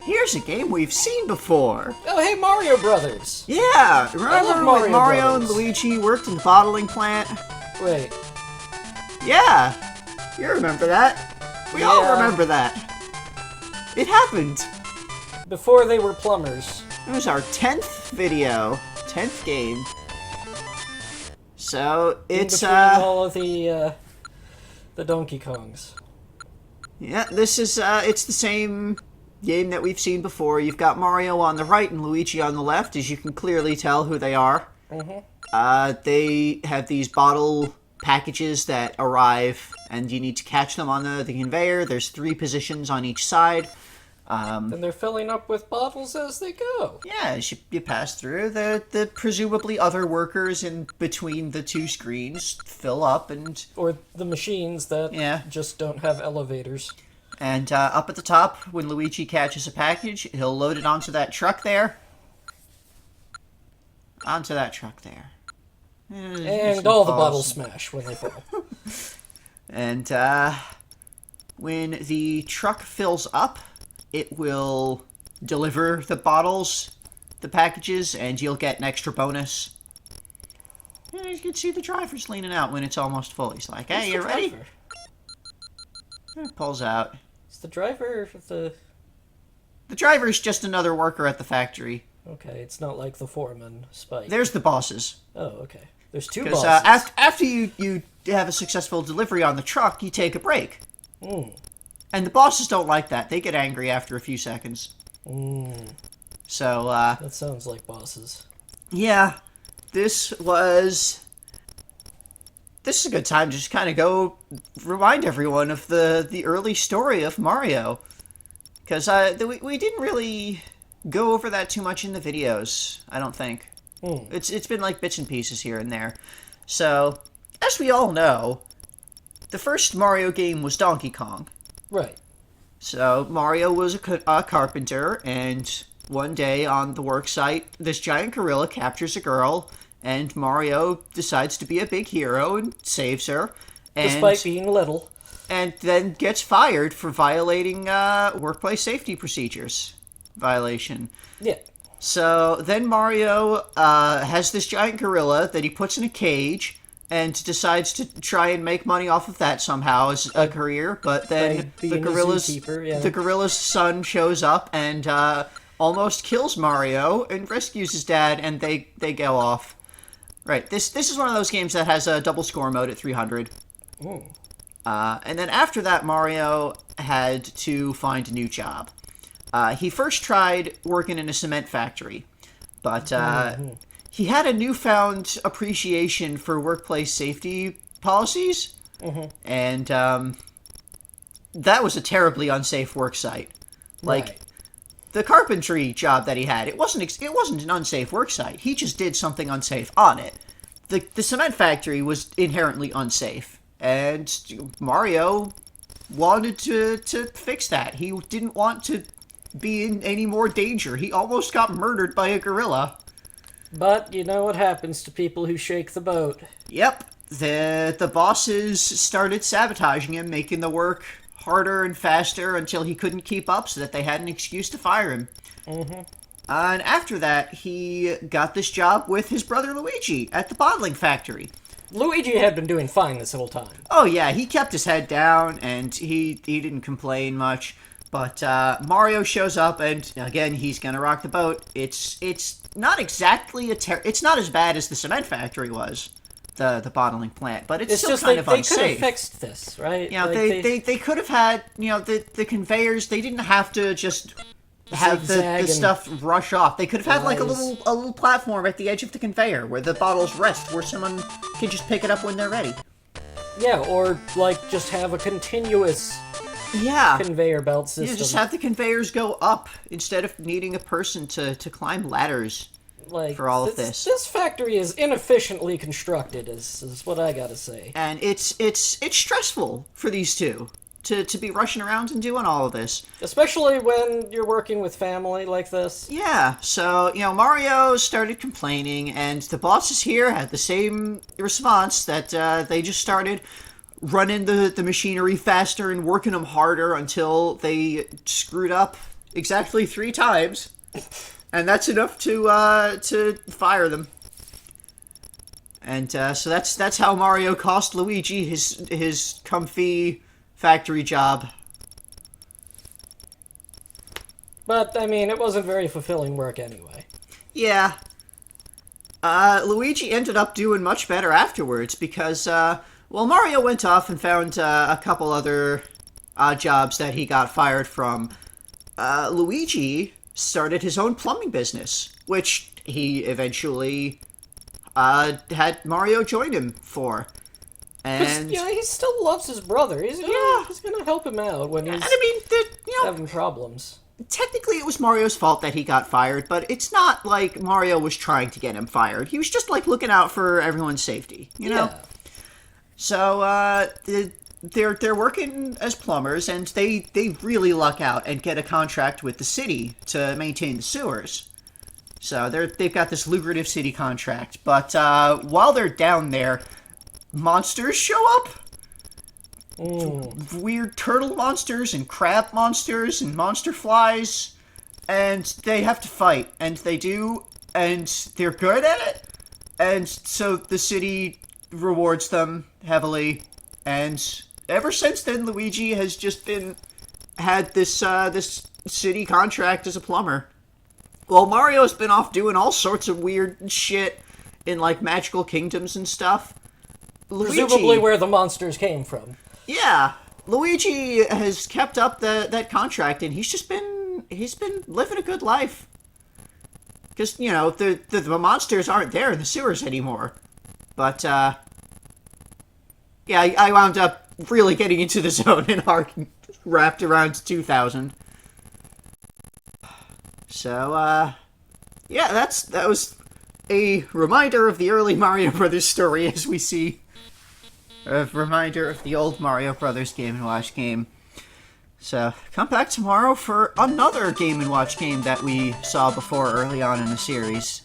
here's a game we've seen before. Oh, hey, Mario Brothers. Yeah, remember when Mario and Brothers. Luigi worked in the bottling plant? Wait. Yeah, you remember that. We all Yeah. remember that. It happened. Before they were plumbers. It was our 10th video, 10th game. So, it's, In between all of the Donkey Kongs. yeah, this is, it's the same game that we've seen before. You've got Mario on the right and Luigi on the left, as you can clearly tell who they are. They have these bottle packages that arrive, and you need to catch them on the conveyor. There's 3 positions on each side. And they're filling up with bottles as they go. Yeah, as you pass through, the presumably other workers in between the 2 screens fill up, and Or the machines that just don't have elevators. And up at the top, when Luigi catches a package, he'll load it onto that truck there. Onto that truck there. And all the bottles smash when they fall. And when the truck fills up, it will deliver the bottles, the packages, and you'll get an extra bonus. And you can see the driver's leaning out when it's almost full. He's like, hey, you ready? Pulls out. Is the driver the... The driver's just another worker at the factory. Okay, it's not like the foreman, Spike. There's the bosses. Oh, okay. There's 2 Because bosses. after you have a successful delivery on the truck, you take a break. Mm. And the bosses don't like that. They get angry after a few seconds. So, That sounds like bosses. yeah. This is a good time to just kind of go remind everyone of the early story of Mario. Because we didn't really go over that too much in the videos, I don't think. It's been like bits and pieces here and there. So, as we all know, the first Mario game was Donkey Kong. Right. So, Mario was a carpenter, and one day on the work site, this giant gorilla captures a girl, and Mario decides to be a big hero and saves her. And, Despite being little. and then gets fired for violating workplace safety procedures. Violation. Yeah. So then Mario has this giant gorilla that he puts in a cage and decides to try and make money off of that somehow as a career. But then the gorilla's son shows up and almost kills Mario and rescues his dad, and they go off. Right. This is one of those games that has a double score mode at 300. And then after that, Mario had to find a new job. He first tried working in a cement factory, but he had a newfound appreciation for workplace safety policies, and that was a terribly unsafe work site. Like, the carpentry job that he had, it wasn't an unsafe work site. He just did something unsafe on it. The cement factory was inherently unsafe, and Mario wanted to fix that. He didn't want to be in any more danger. He almost got murdered by a gorilla. But you know what happens to people who shake the boat. Yep. The bosses started sabotaging him, making the work harder and faster until he couldn't keep up, so that they had an excuse to fire him. And after that, he got this job with his brother Luigi at the bottling factory. Luigi had been doing fine this whole time. Oh yeah, he kept his head down, and he didn't complain much. But Mario shows up, and again, he's gonna rock the boat. It's not exactly it's not as bad as the cement factory was, the bottling plant, but it's still just kind of unsafe. They could have fixed this, right? You know, they could have had, you know, the conveyors. They didn't have to just have the stuff rush off. They could have had like a little platform at the edge of the conveyor where the bottles rest, where someone can just pick it up when they're ready. Yeah, or like just have a continuous conveyor belt system. Yeah, just have the conveyors go up instead of needing a person to climb ladders for all of this. This factory is inefficiently constructed, is what I gotta say. And it's stressful for these two to be rushing around and doing all of this. Especially when you're working with family like this. Yeah, so, you know, Mario started complaining, and the bosses here had the same response, that they just started running the machinery faster and working them harder until they screwed up exactly 3 times, and that's enough to fire them. And so that's how Mario cost Luigi his comfy factory job. But, I mean, it wasn't very fulfilling work anyway. Yeah. Luigi ended up doing much better afterwards because, Mario went off and found a couple other jobs that he got fired from. Luigi started his own plumbing business, which he eventually had Mario join him for. And yeah, he still loves his brother. He's gonna help him out when he's having problems. Technically, it was Mario's fault that he got fired, but it's not like Mario was trying to get him fired. He was just, like, looking out for everyone's safety, you know? Yeah. So, they're working as plumbers, and they really luck out and get a contract with the city to maintain the sewers. So, they've got this lucrative city contract. But, while they're down there, monsters show up. Weird turtle monsters and crab monsters and monster flies, and they have to fight, and they do, and they're good at it, and so the city rewards them heavily, and ever since then Luigi has just had this city contract as a plumber. Well, Mario's been off doing all sorts of weird shit in, like, magical kingdoms and stuff. Presumably where the monsters came from. Yeah, Luigi has kept up that contract, and he's been living a good life. Because, you know, the monsters aren't there in the sewers anymore. But, yeah, I wound up really getting into the zone in arc wrapped around 2000. So, yeah, that was a reminder of the early Mario Brothers story as we see. A reminder of the old Mario Brothers Game & Watch game. So, come back tomorrow for another Game & Watch game that we saw before early on in the series.